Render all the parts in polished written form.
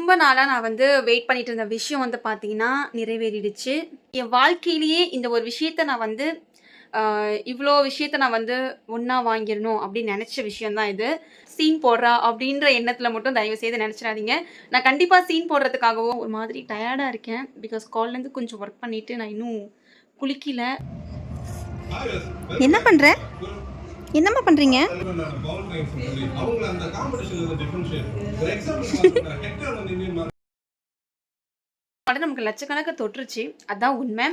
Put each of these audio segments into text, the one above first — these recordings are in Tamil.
ரொம்ப நாளா நான் வந்து வெயிட் பண்ணிட்டு இருந்த விஷயம் வந்து பார்த்தீங்கன்னா, நிறைவேறிடுச்சு. என் வாழ்க்கையிலேயே இந்த ஒரு விஷயத்த நான் வந்து இவ்ளோ விஷயத்த நான் வந்து ஒண்ணா வாங்கிரணும் அப்படின்னு நெனச்ச விஷயம் தான் இது. சீன் போடுறா அப்படின்ற எண்ணத்துல மட்டும் தயவு செய்து நெனச்சிராதீங்க. நான் கண்டிப்பா சீன் போடுறதுக்காகவும் ஒரு மாதிரி டயர்டா இருக்கேன். பிகாஸ் காலைலேருந்து கொஞ்சம் ஒர்க் பண்ணிட்டு நான் இன்னும் குளிக்கல. என்ன பண்ற? என்னம்மா பண்றீங்க? நமக்கு லட்சக்கணக்க தொட்டுருச்சு. அதான் உண்மை.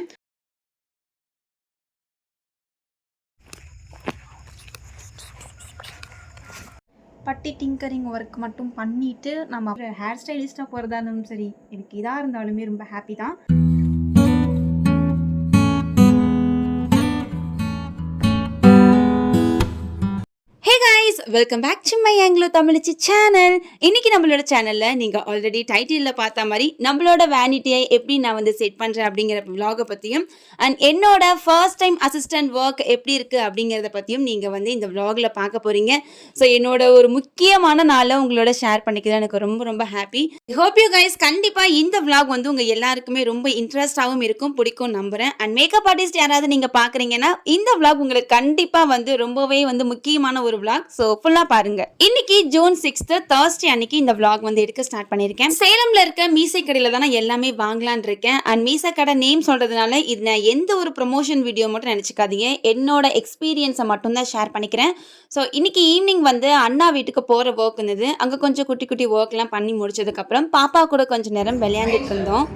பட்டி டிங்கரிங் ஒர்க் மட்டும் பண்ணிட்டு நம்ம ஹேர் ஸ்டைலிஸ்டா போறதா இருந்தாலும் சரி, எனக்கு இதா இருந்தாலுமே ரொம்ப ஹாப்பி தான். Welcome back to my Anglo தமிழச்சி சேனல். இன்னைக்கு நம்மளோட சேனல்ல நீங்க ஆல்ரெடி டைட்டில்ல பார்த்த மாதிரி நம்மளோட வேனிட்டியை எப்படி நான் வந்து செட் பண்றேன் அப்படிங்கிற விலாகை பத்தியும் அண்ட் என்னோட ஃபர்ஸ்ட் டைம் அசிஸ்டன்ட் ஒர்க் எப்படி இருக்கு அப்படிங்கிறத பத்தியும் நீங்க வந்து இந்த விலாக்ல பார்க்க போறீங்க. ஸோ என்னோட ஒரு முக்கியமான நாளை உங்களோட ஷேர் பண்ணிக்கிறேன். எனக்கு ரொம்ப ரொம்ப ஹாப்பி. ஹோப் யூ கைஸ் கண்டிப்பா இந்த விலாக் வந்து உங்க எல்லாருக்குமே ரொம்ப இன்ட்ரெஸ்டாகவும் இருக்கும், பிடிக்கும் நம்புறேன். அண்ட் மேக்கப் ஆர்டிஸ்ட் யாராவது நீங்க பாக்குறீங்கன்னா இந்த விலாக் உங்களுக்கு கண்டிப்பா வந்து ரொம்பவே வந்து முக்கியமான ஒரு விலாக். ஸோ ஃபுல்லா பாருங்க. இன்னைக்கு ஜூன் 6th Thursday அன்னைக்கு இந்த vlog வந்து எடுக்க ஸ்டார்ட் பண்ணிருக்கேன். சேலம்ல இருக்க மீசை கடையில தான் நான் எல்லாமே வாங்கலாம்னு இருக்கேன். அண்ட் மீசை கடை நேம் சொல்றதுனால இது நான் எந்த ஒரு ப்ரொமோஷன் வீடியோ மட்டும் நினைச்சுக்காதீங்க, என்னோட எக்ஸ்பீரியன்ஸை மட்டும் தான் ஷேர் பண்ணிக்கிறேன். ஸோ இன்னைக்கு ஈவினிங் வந்து அண்ணா வீட்டுக்கு போற ஒர்க் இருந்தது. அங்க கொஞ்சம் குட்டி குட்டி ஒர்க் எல்லாம் பண்ணி முடிச்சதுக்கு அப்புறம் பாப்பா கூட கொஞ்சம் நேரம் விளையாண்டுட்டு இருந்தோம்.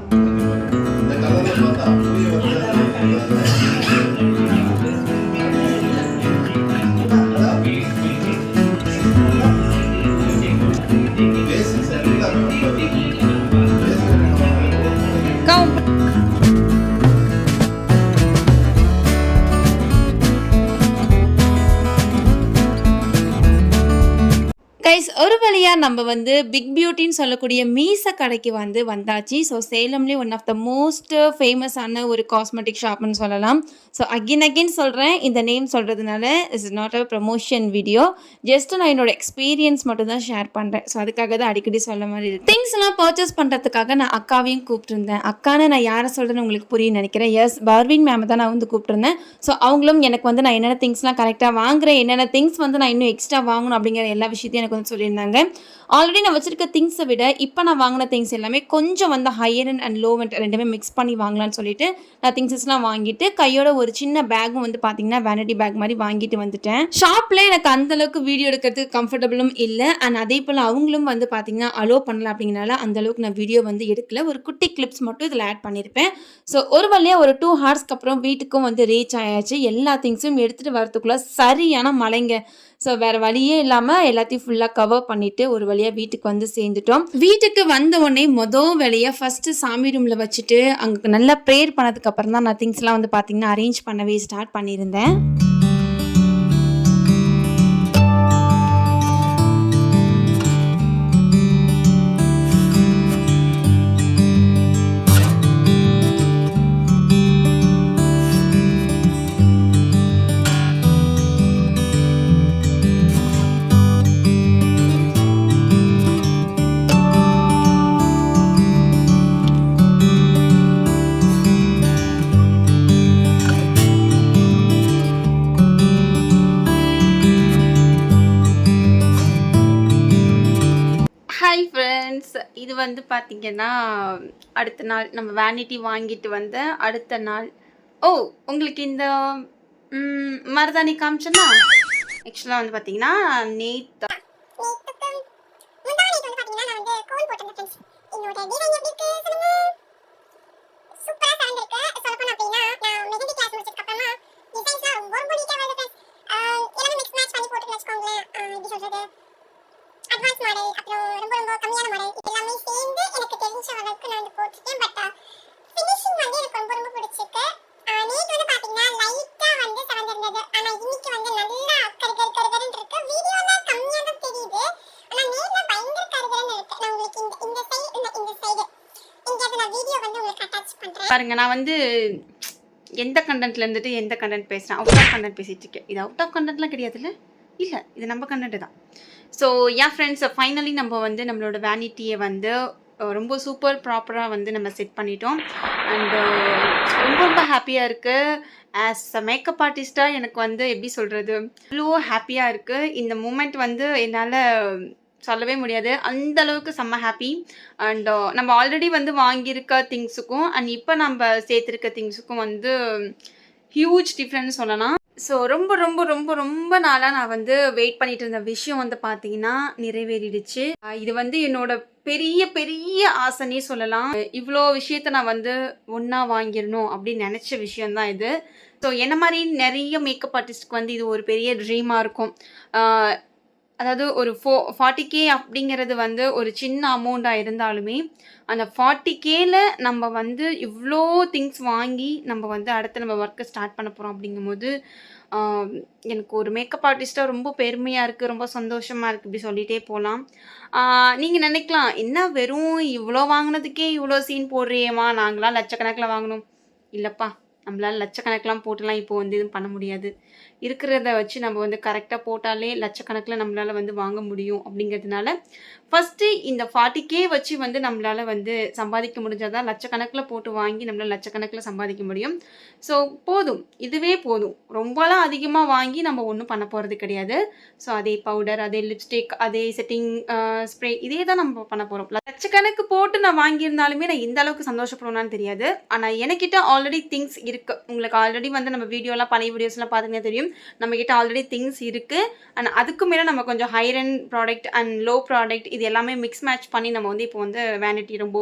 கைஸ் ஒரு வழியாக நம்ம வந்து பிக் பியூட்டின்னு சொல்லக்கூடிய மீசை கடைக்கு வந்து வந்தாச்சு. ஸோ சேலம்லேயே ஒன் ஆஃப் த மோஸ்ட் ஃபேமஸான ஒரு காஸ்மெட்டிக் ஷாப்னு சொல்லலாம். ஸோ அகெயின் சொல்கிறேன், இந்த நேம் சொல்கிறதுனால is not a promotion video, just நான் என்னோட எக்ஸ்பீரியன்ஸ் மட்டும் தான் ஷேர் பண்ணுறேன். ஸோ அதுக்காக தான் அடிக்கடி சொல்ல மாதிரி இருக்குது. திங்ஸ் எல்லாம் பர்ச்சேஸ் பண்ணுறதுக்காக நான் அக்காவையும் கூப்பிட்டுருந்தேன். அக்கான்னு நான் யாரை சொல்கிறேன்னு உங்களுக்கு புரியும் நினைக்கிறேன். எஸ், பர்வீன் மேம் தான் நான் வந்து கூப்பிட்டுருந்தேன். ஸோ அவங்களும் எனக்கு வந்து நான் என்னென்ன திங்ஸ்லாம் கரெக்டாக வாங்குறேன், என்னென்ன திங்ஸ் வந்து நான் இன்னும் எக்ஸ்ட்ரா வாங்கணும் அப்படிங்கிற எல்லா விஷயத்தையும் எனக்கு வந்து சொல்லியிருந்தாங்க. ஆல்ரெடி நான் வச்சிருக்க திங்ஸை விட இப்போ நான் வாங்கின திங்ஸ் எல்லாமே கொஞ்சம் வந்து ஹையர் அண்ட் லோ அண்ட் ரெண்டுமே மிக்ஸ் பண்ணி வாங்கலாம்னு சொல்லிட்டு நான் திங்ஸஸ்லாம் வாங்கிட்டு கையோட ஒரு சின்ன பேக்கும் வந்து பார்த்தீங்கன்னா வேனிட்டி பேக் மாதிரி வாங்கிட்டு வந்துட்டேன். ஷாப்பில் எனக்கு அந்தளவுக்கு வீடியோ எடுக்கிறதுக்கு கம்ஃபர்டபுளும் இல்லை. அண்ட் அதே போல் அவங்களும் வந்து பார்த்தீங்கன்னா அலோ பண்ணல அப்படிங்கிறனால அந்தளவுக்கு நான் வீடியோ வந்து எடுக்கல. ஒரு குட்டி கிளிப்ஸ் மட்டும் இதில் ஆட் பண்ணியிருப்பேன். ஸோ ஒரு வழியாக ஒரு 2 ஹவர்ஸ்க்கு அப்புறம் வீட்டுக்கும் வந்து ரீச் ஆயாச்சு. எல்லா திங்ஸும் எடுத்துகிட்டு வரதுக்குள்ளே சரியான மழைங்க. ஸோ வேறு வழியே இல்லாமல் எல்லாத்தையும் ஃபுல்லாக கவர் பண்ணிவிட்டு ஒரு வழியாக வீட்டுக்கு வந்து சேர்ந்துட்டோம். வீட்டுக்கு வந்த உடனே வேலையை ஃபஸ்ட்டு சாமி ரூமில் வச்சுட்டு அங்கே நல்லா ப்ரேயர் பண்ணதுக்கு அப்புறம் தான் நான் திங்ஸ்லாம் வந்து பார்த்திங்கன்னா அரேஞ்ச் பண்ணவே ஸ்டார்ட் பண்ணியிருந்தேன். ஹாய் ஃப்ரெண்ட்ஸ், இது வந்து பார்த்திங்கன்னா அடுத்த நாள் நம்ம வேனிட்டி வாங்கிட்டு வந்த அடுத்த நாள். ஓ, உங்களுக்கு இந்த மருதாணி காமிச்சேன்னா ஆக்சுவலாக வந்து பார்த்திங்கன்னா நேற்று அட்வான்ஸ் மாடல் அப்புறம் ரொம்ப ரொம்ப கம்மியான மாடல் எல்லாமே சேர்ந்து எனக்கு தெரிஞ்ச அளவுக்கு நான் வந்து போட்டுட்டேன். பட் ஃபினிஷிங் வந்து எனக்கு ரொம்ப ரொம்ப பிடிச்சிருக்கு. நேற்று வந்து பார்த்தீங்கன்னா லைட்டாக வந்து செவந்திருந்தது, ஆனால் இன்னைக்கு வந்து நல்லா கருகருன்னு இருக்கு. வீடியோல கம்மியாக தான் தெரியுது, ஆனால் நேரில் பயங்கர கருகருன்னு இருக்கு. நான் உங்களுக்கு இந்த சைடு எங்கேயாவது நான் வீடியோ வந்து உங்களுக்கு அட்டாச் பண்ணுறேன் பாருங்க. நான் வந்து எந்த கண்டென்ட்ல இருந்துட்டு எந்த கண்டென்ட் பேசுகிறேன், அவுட் ஆஃப் கண்டென்ட் பேசிட்டு இருக்கேன். இது அவுட் ஆஃப் கண்டென்ட்லாம் கிடையாதுல்ல, இல்லை இது நம்ம கண்டென்ட் தான். ஸோ என் ஃப்ரெண்ட்ஸ் ஃபைனலி நம்ம வந்து நம்மளோட வேனிட்டியை வந்து ரொம்ப சூப்பர் ப்ராப்பராக வந்து நம்ம செட் பண்ணிட்டோம். அண்டு ரொம்ப ரொம்ப ஹாப்பியாக இருக்குது. ஆஸ் அ மேக்கப் ஆர்டிஸ்ட்டாக எனக்கு வந்து எப்படி சொல்கிறது, இவ்வளோ ஹாப்பியாக இருக்குது. இந்த மூமெண்ட் வந்து என்னால் சொல்லவே முடியாது. அந்த அளவுக்கு செம்ம ஹாப்பி. அண்ட் நம்ம ஆல்ரெடி வந்து வாங்கியிருக்க திங்ஸுக்கும் அண்ட் இப்போ நம்ம சேர்த்துருக்க திங்ஸுக்கும் வந்து ஹியூஜ் டிஃப்ரென்ஸ் சொல்லலாம். ஸோ ரொம்ப ரொம்ப ரொம்ப ரொம்ப நாளாக நான் வந்து வெயிட் பண்ணிட்டு இருந்த விஷயம் வந்து பார்த்தீங்கன்னா நிறைவேறிடுச்சு. இது வந்து என்னோட பெரிய பெரிய ஆசைன்னே சொல்லலாம். இவ்வளோ விஷயத்த நான் வந்து ஒன்றா வாங்கிடணும் அப்படின்னு நினச்ச விஷயந்தான் இது. ஸோ என்ன மாதிரி நிறைய மேக்கப் ஆர்டிஸ்ட்க்கு வந்து இது ஒரு பெரிய ட்ரீமாக இருக்கும். அதாவது ஒரு 40K அப்படிங்கிறது வந்து ஒரு சின்ன அமௌண்ட்டாக இருந்தாலுமே, அந்த 40Kல நம்ம வந்து இவ்வளோ திங்ஸ் வாங்கி நம்ம வந்து அடுத்து நம்ம ஒர்க்க ஸ்டார்ட் பண்ண போகிறோம் அப்படிங்கும்போது, ஆ எனக்கு ஒரு மேக்கப் ஆர்டிஸ்ட்டாக ரொம்ப பெருமையாக இருக்குது, ரொம்ப சந்தோஷமாக இருக்குது, இப்படி சொல்லிட்டே போகலாம். நீங்க நினைக்கலாம், "என்ன வெறும் இவ்வளோ வாங்கினதுக்கே இவ்வளோ சீன் போடுறியேம்மா, நாங்களாம் லட்சக்கணக்கில் வாங்கினோம்." இல்லைப்பா, நம்மளால லட்சக்கணக்கெலாம் போட்டுலாம் இப்போ வந்து எதுவும் பண்ண முடியாது. இருக்கிறத வச்சு நம்ம வந்து கரெக்டாக போட்டாலே லட்சக்கணக்கில் நம்மளால் வந்து வாங்க முடியும் அப்படிங்கிறதுனால, ஃபஸ்ட்டு இந்த 40K வச்சு வந்து நம்மளால் வந்து சம்பாதிக்க முடிஞ்சால் தான் லட்சக்கணக்கில் போட்டு வாங்கி நம்மளால் லட்சக்கணக்கில் சம்பாதிக்க முடியும். ஸோ போதும், இதுவே போதும். ரொம்பலாம் அதிகமாக வாங்கி நம்ம ஒன்றும் பண்ண போகிறது கிடையாது. ஸோ அதே பவுடர், அதே லிப்ஸ்டிக், அதே செட்டிங் ஸ்ப்ரே இதே தான் நம்ம பண்ண போகிறோம். லட்சக்கணக்கு போட்டு நான் வாங்கியிருந்தாலுமே நான் எந்த அளவுக்கு சந்தோஷப்படுவேனான்னு தெரியாது. ஆனால் எனக்கிட்ட ஆல்ரெடி திங்ஸ் இருக்குது. உங்களுக்கு ஆல்ரெடி வந்து நம்ம வீடியோலாம் பழைய வீடியோஸ்லாம் பார்த்தீங்கன்னா தெரியும். நம்மக்கிட்ட ஆல்ரெடி திங்ஸ் இருக்குது. அண்ட் அதுக்கு மேலே நம்ம கொஞ்சம் higher end product and low product இது எல்லாமே மிக்ஸ் மேட்ச் பண்ணி நம்ம வந்து இப்போ வந்து வேனிட்டி ரொம்ப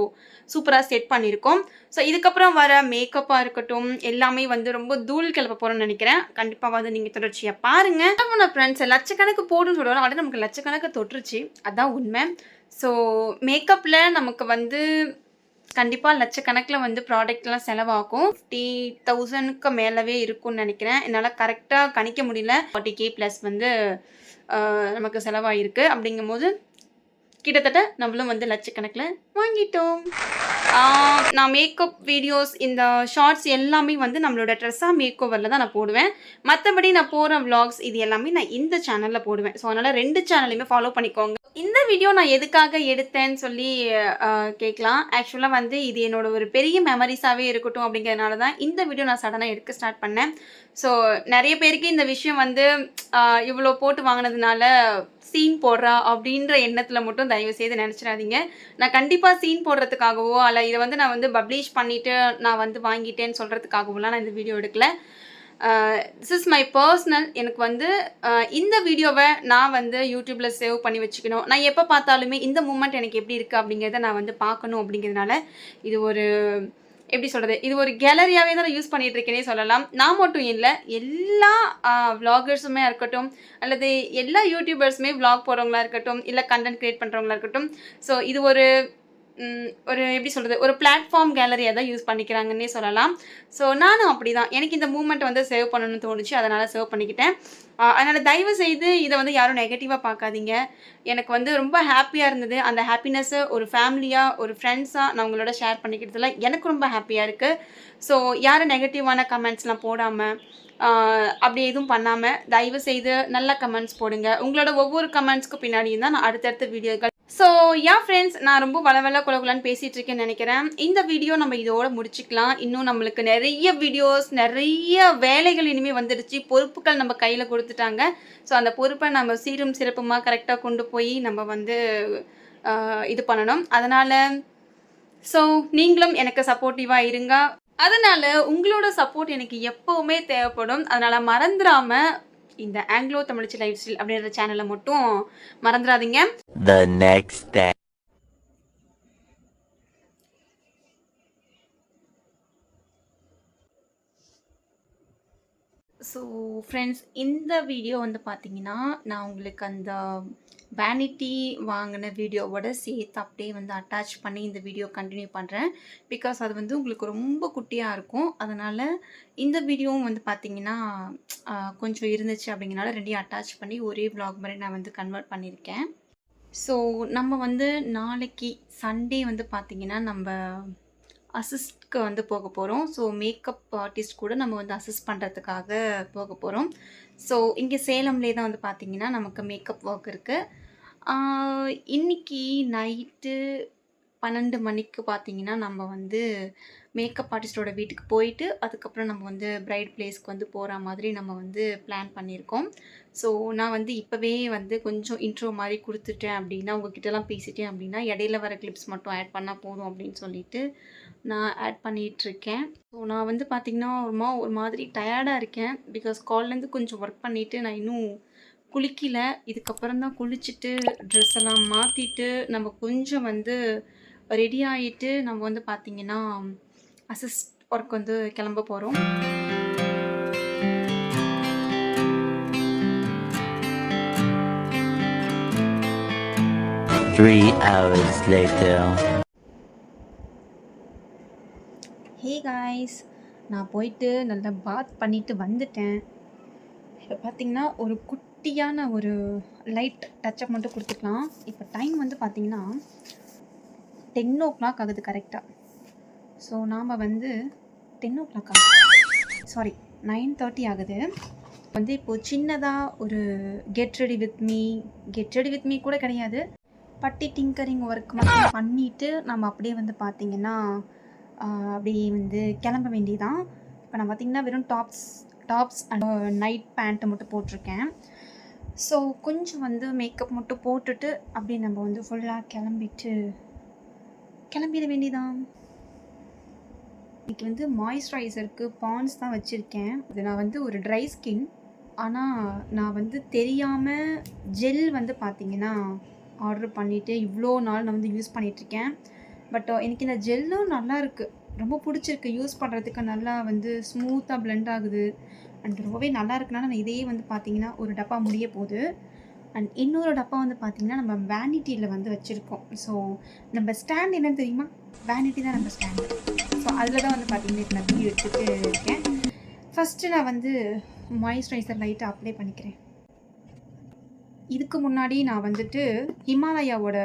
சூப்பராக செட் பண்ணியிருக்கோம். ஸோ இதுக்கப்புறம் வர மேக்கப்பாக இருக்கட்டும் எல்லாமே வந்து ரொம்ப தூள் கிளப்ப போகிறோம்னு நினைக்கிறேன். கண்டிப்பாக வந்து நீங்கள் தொடர்ச்சியாக பாருங்கள். நம்ம ஃப்ரெண்ட்ஸ் லட்சக்கணக்கு போடுன்னு சொல்லுவாங்க, அப்படியே நமக்கு லட்சக்கணக்கு தொட்டுருச்சு. அதான் உண்மை. ஸோ மேக்கப்பில் நமக்கு வந்து கண்டிப்பாக லட்சக்கணக்கில் வந்து ப்ராடக்ட்லாம் செலவாகும். 50,000க்கு மேலவே இருக்கும்னு நினைக்கிறேன். என்னால் கரெக்டாக கணிக்க முடியல. 40K ப்ளஸ் வந்து நமக்கு செலவாயிருக்கு. அப்படிங்கும்போது கிட்டத்தட்ட நம்மளும் வந்து லட்சக்கணக்கில் வாங்கிட்டோம். நான் மேக்கப் வீடியோஸ் இந்த ஷார்ட்ஸ் எல்லாமே வந்து நம்மளோட ட்ரெஸ்ஸா மேக் ஓவரில் தான் நான் போடுவேன். மற்றபடி நான் போகிற விளாக்ஸ் இது எல்லாமே நான் இந்த சேனலில் போடுவேன். ஸோ அதனால் 2 சேனலையுமே ஃபாலோ பண்ணிக்கோங்க. இந்த வீடியோ நான் எதுக்காக எடுத்தேன்னு சொல்லி கேட்கலாம். ஆக்சுவலாக வந்து இது என்னோட ஒரு பெரிய மெமரிஸாகவே இருக்கட்டும் அப்படிங்கிறதுனால தான் இந்த வீடியோ நான் சடனாக எடுக்க ஸ்டார்ட் பண்ணேன். ஸோ நிறைய பேருக்கு இந்த விஷயம் வந்து இவ்வளோ போட்டு வாங்கினதுனால சீன் போடுறா அப்படின்ற எண்ணத்தில் மட்டும் தயவு செய்து நினச்சிடாதீங்க. நான் கண்டிப்பாக சீன் போடுறதுக்காகவோ அல்ல இதை வந்து நான் வந்து பப்ளிஷ் பண்ணிவிட்டு நான் வந்து வாங்கிட்டேன்னு சொல்கிறதுக்காகவோலாம் நான் இந்த வீடியோ எடுக்கல. This is my personal. எனக்கு வந்து இந்த வீடியோவை நான் வந்து யூடியூப்பில் சேவ் பண்ணி வச்சுக்கணும். நான் எப்போ பார்த்தாலுமே இந்த மூமெண்ட் எனக்கு எப்படி இருக்குது அப்படிங்கிறத நான் வந்து பார்க்கணும் அப்படிங்கிறதுனால இது ஒரு எப்படி சொல்கிறது, இது ஒரு கேலரியாகவே தான் நான் யூஸ் பண்ணிகிட்டு இருக்கேனே சொல்லலாம். நான் மட்டும் இல்லை, எல்லா விளாகர்ஸுமே இருக்கட்டும் அல்லது எல்லா யூடியூபர்ஸுமே விளாக் போகிறவங்களா இருக்கட்டும் இல்லை கண்டென்ட் க்ரியேட் பண்ணுறவங்களா இருக்கட்டும். ஸோ இது ஒரு ஒரு எப்படி சொல்கிறது, ஒரு பிளாட்ஃபார்ம் கேலரியாக தான் யூஸ் பண்ணிக்கிறாங்கன்னே சொல்லலாம். ஸோ நானும் அப்படி தான். எனக்கு இந்த மூமெண்ட் வந்து சேவ் பண்ணணும்னு தோணுச்சு, அதனால் சேவ் பண்ணிக்கிட்டேன். அதனால் தயவு செய்து இதை வந்து யாரும் நெகட்டிவாக பார்க்காதீங்க. எனக்கு வந்து ரொம்ப ஹாப்பியாக இருந்தது. அந்த ஹாப்பினஸ்ஸை ஒரு ஃபேமிலியாக ஒரு ஃப்ரெண்ட்ஸாக நான் உங்களோட ஷேர் பண்ணிக்கிறதுல எனக்கு ரொம்ப ஹாப்பியாக இருக்குது. ஸோ யாரும் நெகட்டிவான கமெண்ட்ஸ்லாம் போடாமல் அப்படி எதுவும் பண்ணாமல் தயவு செய்து நல்ல கமெண்ட்ஸ் போடுங்க. உங்களோட ஒவ்வொரு கமெண்ட்ஸ்க்கு பின்னாடியும் தான் நான் அடுத்தடுத்த வீடியோக்கள். ஸோ ஃப்ரெண்ட்ஸ், நான் ரொம்ப வளவல குலகுலான்னு பேசிகிட்டு இருக்கேன்னு நினைக்கிறேன். இந்த வீடியோ நம்ம இதோட முடிச்சுக்கலாம். இன்னும் நம்மளுக்கு நிறைய வீடியோஸ் நிறைய வேலைகள் இனிமேல் வந்துடுச்சு. பொறுப்புகள் நம்ம கையில் கொடுத்துட்டாங்க. ஸோ அந்த பொறுப்பை நம்ம சீரும் சிறப்புமாக கரெக்டாக கொண்டு போய் நம்ம வந்து இது பண்ணணும். அதனால் ஸோ நீங்களும் எனக்கு சப்போர்ட்டிவாக இருங்க. அதனால் உங்களோட சப்போர்ட் எனக்கு எப்போவுமே தேவைப்படும். அதனால் மறந்துடாமல் இந்த ஆங்கிலோ தமிழ்ச்சி லைஃப் ஸ்டைல் அப்படின்ற சேனலை மட்டும் மறந்துடாதீங்க. The next day. So friends, இந்த வீடியோ வந்து பார்த்தீங்கன்னா நான் உங்களுக்கு அந்த வேனிட்டி வாங்கின வீடியோவோட சேர்த்து அப்படியே வந்து அட்டாச் பண்ணி இந்த வீடியோ கண்டினியூ பண்ணுறேன். பிகாஸ் அது வந்து உங்களுக்கு ரொம்ப குட்டியாக இருக்கும். அதனால் இந்த வீடியோவும் வந்து பார்த்திங்கன்னா கொஞ்சம் இருந்துச்சு அப்படிங்கிறனால ரெண்டையும் அட்டாச் பண்ணி ஒரே vlog மாதிரி நான் வந்து கன்வெர்ட் பண்ணியிருக்கேன். ஸோ நம்ம வந்து நாளைக்கு சண்டே வந்து பார்த்திங்கன்னா நம்ம அசிஸ்ட்க்கு வந்து போக போகிறோம். ஸோ மேக்கப் ஆர்டிஸ்ட் கூட நம்ம வந்து அசிஸ்ட் பண்ணுறதுக்காக போக போகிறோம். ஸோ இங்கே சேலம்லே தான் வந்து பார்த்திங்கன்னா நமக்கு மேக்கப் ஒர்க் இருக்குது. இன்றைக்கி நைட்டு 12 மணிக்கு பார்த்தீங்கன்னா, நம்ம வந்து மேக்கப் ஆர்டிஸ்ட்டோட வீட்டுக்கு போயிட்டு, அதுக்கப்புறம் நம்ம வந்து பிரைட் பிளேஸ்க்கு வந்து போற மாதிரி நம்ம வந்து பிளான் பண்ணியிருக்கோம். ஸோ, நான் வந்து இப்பவே வந்து கொஞ்சம் இன்ட்ரோ மாரி குடுத்துட்டேன் அப்டின்னா, உங்ககிட்டலாம் பேசிட்டேன் அப்டின்னா, இடையில வர கிளிப்ஸ் மட்டும் ஆட் பண்ணா போதும் அப்டின்னு சொல்லிட்டு, நான் ஆட் பண்ணிட்டுருக்கேன். ஸோ, நான் வந்து பார்த்தீங்கன்னா, ஒரு மாதிரி டயர்டா இருக்கேன். பிகாஸ் காலைலேருந்து கொஞ்சம் ஒர்க் பண்ணிட்டு, நான் இன்னும் குளிக்கல. இதுக்கப்புறம் தான் குளிச்சுட்டு, ட்ரெஸ் எல்லாம் மாத்திட்டு, நம்ம கொஞ்சம் வந்து ரெடி ஆயிட்டு, நம்ம வந்து பார்த்தீங்கன்னா, அசிஸ்ட் ஒர்க் வந்து கிளம்ப போறோம். 3 hours later. ஹே காய்ஸ், நான் போயிட்டு நல்லா பாத் பண்ணிட்டு வந்துட்டேன். இப்போ பார்த்தீங்கன்னா ஒரு குட்டியான ஒரு லைட் டச்சப் மட்டும் கொடுத்துக்கலாம். இப்போ டைம் வந்து பார்த்தீங்கன்னா 10:00 ஆகுது கரெக்டாக. ஸோ நாம் வந்து 10:00 சாரி 9:30 ஆகுது. வந்து இப்போது சின்னதாக ஒரு கெட் ரெடி வித் மீ கூட கிடையாது, பட்டி டிங்கரிங் ஒர்க் மட்டும் பண்ணிவிட்டு நம்ம அப்படியே வந்து பார்த்திங்கன்னா அப்படியே வந்து கிளம்ப வேண்டியதான். இப்போ நான் பார்த்திங்கன்னா வெறும் டாப்ஸ் அண்ட் நைட் பேண்ட்டு மட்டும் போட்டிருக்கேன். ஸோ கொஞ்சம் வந்து மேக்கப் மட்டும் போட்டுட்டு அப்படியே நம்ம வந்து ஃபுல்லாக கிளம்பிட வேண்டியதான். இன்றைக்கி வந்து மாய்ஸ்சரைசருக்கு பாண்ட்ஸ் தான் வச்சுருக்கேன். இது நான் வந்து ஒரு ட்ரை ஸ்கின், ஆனால் நான் வந்து தெரியாமல் ஜெல் வந்து பார்த்திங்கன்னா ஆர்டர் பண்ணிவிட்டு இவ்வளோ நாள் நான் வந்து யூஸ் பண்ணிகிட்ருக்கேன். பட் எனக்கு இந்த ஜெல்லும் நல்லா இருக்குது, ரொம்ப பிடிச்சிருக்கு. யூஸ் பண்ணுறதுக்கு நல்லா வந்து ஸ்மூத்தாக பிளெண்ட் ஆகுது அண்ட் ரொம்பவே நல்லா இருக்குனால நான் இதே வந்து பார்த்திங்கன்னா ஒரு டப்பா முடிய போகுது. அண்ட் இன்னொரு டப்பா வந்து பார்த்திங்கன்னா நம்ம வேனிட்டியில் வந்து வச்சுருக்கோம். ஸோ நம்ம ஸ்டாண்ட் என்னன்னு தெரியுமா? வேனிட்டி தான் நம்ம ஸ்டாண்டு. ஸோ அதில் தான் வந்து பார்த்திங்கன்னா இப்போ நான் வீடியோ எடுத்துகிட்டு இருக்கேன். ஃபஸ்ட்டு நான் வந்து மாய்ஸ்சரைசர் லைட்டாக அப்ளை பண்ணிக்கிறேன். இதுக்கு முன்னாடி நான் வந்துட்டு ஹிமாலயாவோட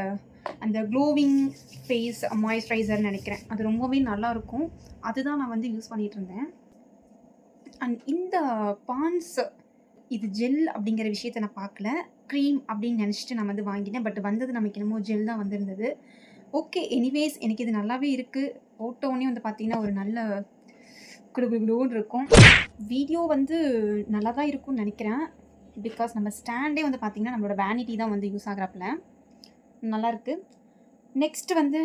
அந்த க்ளோவிங் ஃபேஸ் மாய்ஸ்சரைசர்னு நினைக்கிறேன், அது ரொம்பவே நல்லாயிருக்கும். அதுதான் நான் வந்து யூஸ் பண்ணிகிட்டு இருந்தேன். அண்ட் இந்த பாண்ட்ஸ் இது ஜெல் அப்படிங்கிற விஷயத்த நான் பார்க்கல, க்ரீம் அப்படின்னு நினச்சிட்டு நான் வந்து வாங்கினேன். பட் வந்தது நமக்கு என்னமோ ஜெல் தான் வந்திருந்தது. ஓகே, எனிவேஸ் எனக்கு இது நல்லாவே இருக்குது. போட்டோடனே வந்து பார்த்திங்கன்னா ஒரு நல்ல குடுகுடுன்னு இருக்கும். வீடியோ வந்து நல்லா தான் இருக்கும்னு நினைக்கிறேன். பிகாஸ் நம்ம ஸ்டாண்டே வந்து பார்த்திங்கன்னா நம்மளோட வேனிட்டி தான் வந்து யூஸ் ஆகிறாப்புல நல்லாயிருக்கு. நெக்ஸ்ட்டு வந்து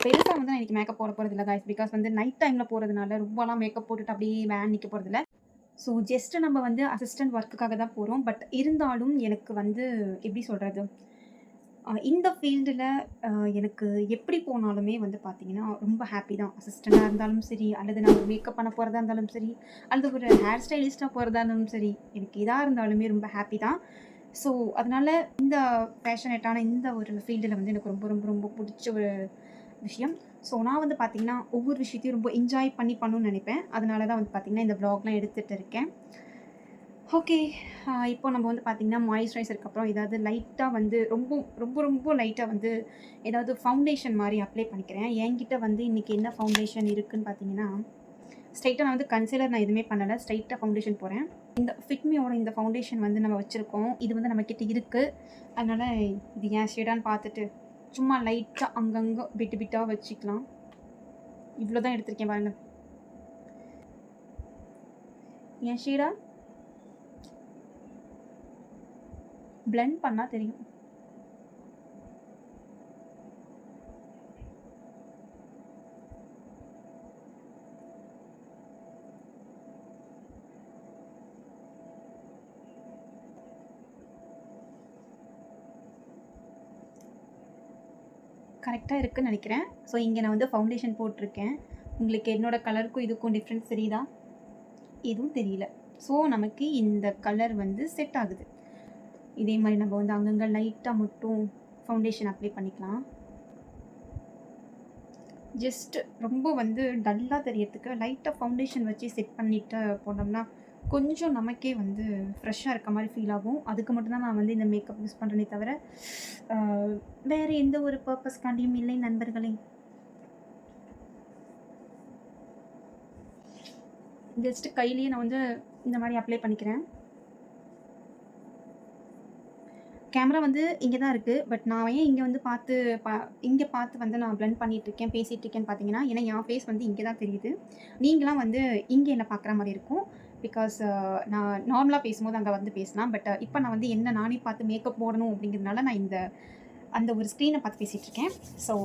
பெருசாக வந்து நான் இன்றைக்கி மேக்கப் போட போகிறதில்ல காய்ஸ். பிகாஸ் வந்து நைட் டைமில் போகிறதுனால ரொம்பலாம் மேக்கப் போட்டுட்டு அப்படியே நிற்க போகிறதில்ல. ஸோ ஜஸ்ட்டு நம்ம வந்து அசிஸ்டன்ட் ஒர்க்குக்காக தான் போகிறோம். பட் இருந்தாலும் எனக்கு வந்து எப்படி சொல்கிறது, இந்த ஃபீல்டில் எனக்கு எப்படி போனாலுமே வந்து பார்த்திங்கன்னா ரொம்ப ஹாப்பி தான். அசிஸ்டண்ட்டாக இருந்தாலும் சரி, அல்லது நான் ஒரு மேக்கப் பண்ண போகிறதா இருந்தாலும் சரி, அல்லது ஒரு ஹேர் ஸ்டைலிஸ்ட்டாக போகிறதா இருந்தாலும் சரி, எனக்கு எதாக இருந்தாலுமே ரொம்ப ஹாப்பி தான். ஸோ அதனால் இந்த பேஷனேட்டான இந்த ஒரு ஃபீல்டில் வந்து எனக்கு ரொம்ப ரொம்ப ரொம்ப பிடிச்ச ஒரு விஷயம். ஸோ நான் வந்து பார்த்திங்கன்னா ஒவ்வொரு விஷயத்தையும் ரொம்ப என்ஜாய் பண்ணணும்னு நினைப்பேன். அதனால தான் வந்து பார்த்திங்கன்னா இந்த வ்ளாக்லாம் எடுத்துகிட்டு இருக்கேன். ஓகே, இப்போ நம்ம வந்து பார்த்திங்கன்னா மாய்ஸ்சரைசருக்கு அப்புறம் ஏதாவது லைட்டாக வந்து ரொம்ப ரொம்ப ரொம்ப லைட்டாக வந்து ஏதாவது ஃபவுண்டேஷன் மாதிரி அப்ளை பண்ணிக்கிறேன். என்கிட்ட வந்து இன்றைக்கி என்ன ஃபவுண்டேஷன் இருக்குதுன்னு பார்த்திங்கன்னா, ஸ்ட்ரைட்டாக நான் வந்து கன்சீலர் நான் எதுவுமே பண்ணலை, ஸ்ட்ரைட்டாக ஃபவுண்டேஷன் போகிறேன். இந்த ஃபிட்மியோட இந்த ஃபவுண்டேஷன் வந்து நம்ம வச்சுருக்கோம், இது வந்து நம்மக்கிட்ட இருக்குது. அதனால் இது ஏன் ஷேடான்னு பார்த்துட்டு சும்மா லைட்டாக அங்கங்கே பிட்டாக வச்சுக்கலாம். இவ்வளோ தான் எடுத்திருக்கேன் பாருங்கள். என் ஷேடா பிளெண்ட் பண்ணால் தெரியும். கரெக்டாக இருக்குதுன்னு நினைக்கிறேன். ஸோ இங்கே நான் வந்து ஃபவுண்டேஷன் போட்டிருக்கேன். உங்களுக்கு என்னோடய கலருக்கும் இதுக்கும் டிஃப்ரென்ஸ் தெரியுதா? எதுவும் தெரியல. ஸோ நமக்கு இந்த கலர் வந்து செட் ஆகுது. இதே மாதிரி நம்ம வந்து அங்கங்கே லைட்டாக மட்டும் ஃபவுண்டேஷன் அப்ளை பண்ணிக்கலாம். ஜஸ்ட் ரொம்ப வந்து டல்லாக தெரியறதுக்கு லைட்டாக ஃபவுண்டேஷன் வச்சு செட் பண்ணிவிட்டு போனோம்னா கொஞ்சம் நமக்கே வந்து ஃப்ரெஷ்ஷாக இருக்க மாதிரி ஃபீல் ஆகும். அதுக்கு மட்டும்தான் நான் வந்து இந்த மேக்கப் யூஸ் பண்ணுறேனே தவிர வேறு எந்த ஒரு பர்பஸ்க்காண்டியும் இல்லை நண்பர்களே. ஜஸ்ட்டு கையிலேயே நான் வந்து இந்த மாதிரி அப்ளை பண்ணிக்கிறேன். கேமரா வந்து இங்கே தான் இருக்குது. பட் நான் ஏன் இங்கே வந்து இங்கே பார்த்து வந்து நான் பிளெண்ட் பண்ணிகிட்ருக்கேன் பேசிகிட்ருக்கேன்னு பார்த்தீங்கன்னா, ஏன்னா என் ஃபேஸ் வந்து இங்கே தான் தெரியுது. நீங்களாம் வந்து இங்கே என்ன பார்க்குற மாதிரி இருக்கும். பிகாஸ் நான் நார்மலாக பேசும்போது அங்கே வந்து பேசலாம். பட் இப்போ நான் வந்து என்ன நானே பார்த்து மேக்கப் போடணும் அப்படிங்கிறதுனால நான் அந்த ஒரு ஸ்க்ரீனை பார்த்து பேசிகிட்ருக்கேன். ஸோ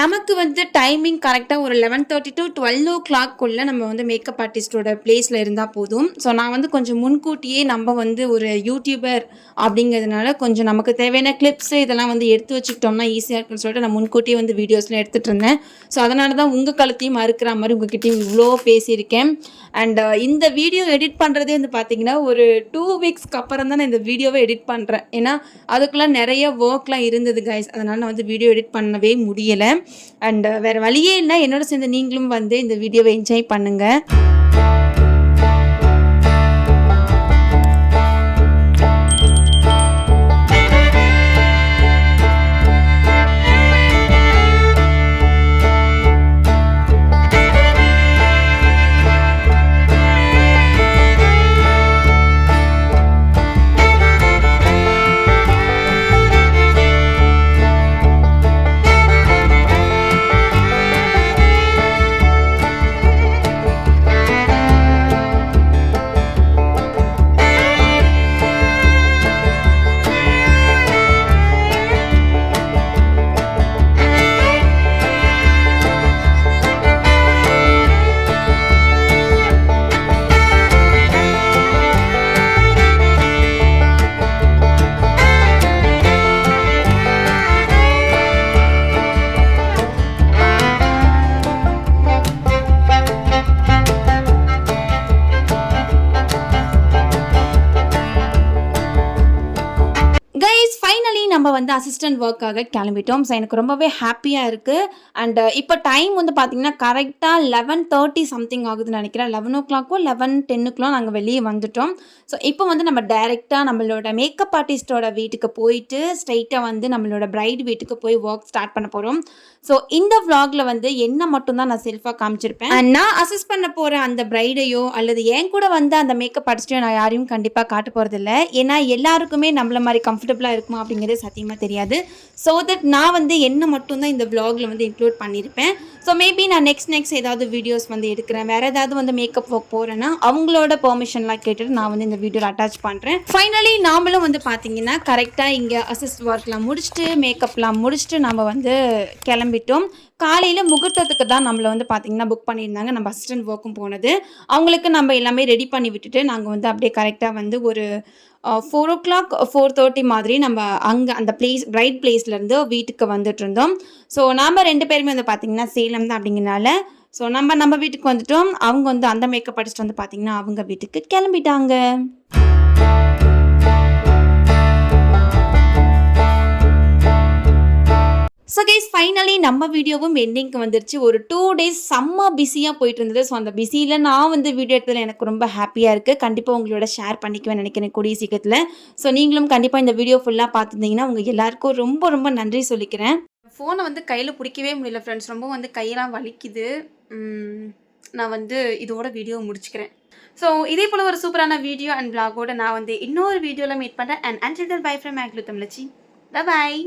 நமக்கு வந்து டைமிங் கரெக்டாக ஒரு 11:30 to 12 நம்ம வந்து மேக்கப் ஆர்டிஸ்ட்டோட பிளேஸில் இருந்தால் போதும். ஸோ நான் வந்து கொஞ்சம் முன்கூட்டியே நம்ம வந்து ஒரு யூடியூபர் அப்படிங்கிறதுனால கொஞ்சம் நமக்கு தேவையான கிளிப்ஸு இதெல்லாம் வந்து எடுத்து வச்சுக்கிட்டோம்னா ஈஸியாக இருக்குன்னு சொல்லிட்டு நான் முன்கூட்டியே வந்து வீடியோஸ்லாம் எடுத்துகிட்டு இருந்தேன். ஸோ அதனால தான் உங்கள் கழுத்தையும் மறுக்கிற மாதிரி உங்ககிட்டயும் இவ்வளோ பேசியிருக்கேன். அண்ட் இந்த வீடியோ எடிட் பண்ணுறதே வந்து பார்த்திங்கன்னா ஒரு 2 வீக்ஸ்க்கு அப்புறம் தான் நான் இந்த வீடியோவை எடிட் பண்ணுறேன். ஏன்னா அதுக்குலாம் நிறைய ஒர்க்லாம் இருந்தது கைஸ். அதனால் நான் வந்து வீடியோ எடிட் பண்ணவே முடியலை. அண்ட் வேறு வழியே இல்லை, என்னோட சேர்ந்து நீங்களும் வந்து இந்த வீடியோவை என்ஜாய் பண்ணுங்கள். நம்ம வந்து அசிஸ்டன்ட் ஒர்க்காக கிளம்பிட்டோம். ஸோ எனக்கு ரொம்பவே ஹாப்பியாக இருக்குது. அண்ட் இப்போ டைம் வந்து பார்த்திங்கன்னா கரெக்டாக 11:30 சம்திங் ஆகுதுன்னு நினைக்கிறேன். 11 11:10 நாங்கள் வெளியே வந்துட்டோம். ஸோ இப்போ வந்து நம்ம டைரெக்டாக நம்மளோட மேக்கப் ஆர்டிஸ்ட்டோட வீட்டுக்கு போயிட்டு ஸ்ட்ரைட்டாக வந்து நம்மளோட பிரைட் வீட்டுக்கு போய் ஒர்க் ஸ்டார்ட் பண்ண போகிறோம். ஸோ இந்த vlogல வந்து என்ன மட்டும்தான் நான் செல்ஃபாக காமிச்சிருப்பேன். அண்ட் நான் அசிஸ்ட் பண்ண போகிற அந்த பிரைடையோ அல்லது என் கூட வந்து அந்த மேக்கப் ஆர்டிஸ்ட்டையோ நான் யாரையும் கண்டிப்பாக காட்ட போகிறதில்ல. ஏன்னா எல்லாருக்குமே நம்மள மாதிரி கம்ஃபர்டபுளாக இருக்குமா அப்படிங்கிறது சத்தியமாக தெரியாது. ஸோ தட் நான் வந்து என்ன மட்டும்தான் இந்த vlogல வந்து இன்க்ளூட் பண்ணியிருப்பேன். ஸோ மேபி நான் நெக்ஸ்ட் ஏதாவது வீடியோஸ் வந்து எடுக்கிறேன், வேறு ஏதாவது வந்து மேக்கப் ஒர்க் போகிறேன்னா அவங்களோட பெர்மிஷன்லாம் கேட்டுட்டு நான் வந்து இந்த வீடியோவில் அட்டாச் பண்ணுறேன். ஃபைனலி நாமளும் வந்து பார்த்தீங்கன்னா கரெக்டாக இங்கே அசிஸ்ட் ஒர்க்லாம் முடிச்சுட்டு மேக்கப்லாம் முடிச்சுட்டு நம்ம வந்து கிளம்பிட்டோம். காலையில் முகூர்த்தத்துக்கு தான் நம்மளை வந்து பார்த்திங்கன்னா புக் பண்ணியிருந்தாங்க. நம்ம அசிஸ்டன்ட் ஒர்க்கும் போனது அவங்களுக்கு நம்ம எல்லாமே ரெடி பண்ணி விட்டுட்டு நாங்கள் வந்து அப்படியே கரெக்டாக வந்து ஒரு 4 o'clock 4:30 மாதிரி நம்ம அங்கே அந்த பிரைட் பிளேஸ்லேருந்து வீட்டுக்கு வந்துட்டு இருந்தோம். ஸோ நாம் 2 பேருமே வந்து பார்த்திங்கன்னா சேலம் தான் அப்படிங்கிறனால ஸோ நம்ம வீட்டுக்கு வந்துட்டோம். அவங்க வந்து அந்த மேக்கப் ஆர்டிஸ்ட் வந்து பார்த்திங்கன்னா அவங்க வீட்டுக்கு கிளம்பிட்டாங்க. ஸோ கைஸ் ஃபைனலி நம்ம வீடியோவும் எண்டிங்க்கு வந்துருச்சு. ஒரு 2 days செம்ம பிஸியாக போயிட்டு இருந்தது. ஸோ அந்த பிஸியில் நான் வந்து வீடியோ எடுத்ததில் எனக்கு ரொம்ப ஹாப்பியாக இருக்குது. கண்டிப்பாக உங்களோட ஷேர் பண்ணிக்குவேன் நினைக்கிறேன் கூடிய சீக்கிரத்தில். ஸோ நீங்களும் கண்டிப்பாக இந்த வீடியோ ஃபுல்லாக பார்த்துருந்தீங்கன்னா உங்கள் எல்லாருக்கும் ரொம்ப ரொம்ப நன்றி சொல்லிக்கிறேன். ஃபோனை வந்து கையில் பிடிக்கவே முடியல ஃப்ரெண்ட்ஸ், ரொம்ப வந்து கையெல்லாம் வலிக்குது. நான் வந்து இதோட வீடியோ முடிச்சுக்கிறேன். ஸோ இதே போல் ஒரு சூப்பரான வீடியோ அண்ட் vlogோட நான் வந்து இன்னொரு வீடியோவில் மீட் பண்ணுறேன். And until then bye from Aglu Tamlachi. Bye bye.